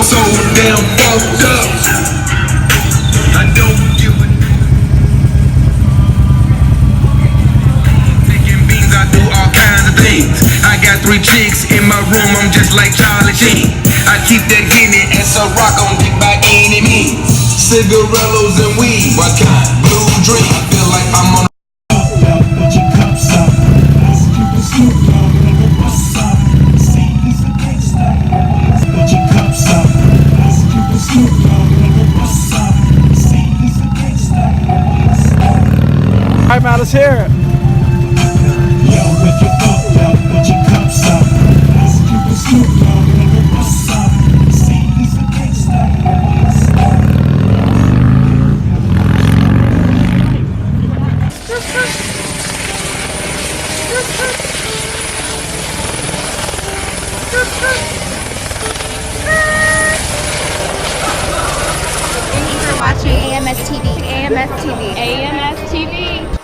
so damn fucked up. I don't give a taking beans, I do all kinds of things. I got 3 chicks in my room, I'm just like Charlie Sheen. I keep that Guinea and some rock on dick by any means. Cigarillos and weed, what kind? Blue dream. I feel like I'm on All right, Matt, let's hear it. Thank you for watching AMS TV. AMS TV. AMS TV.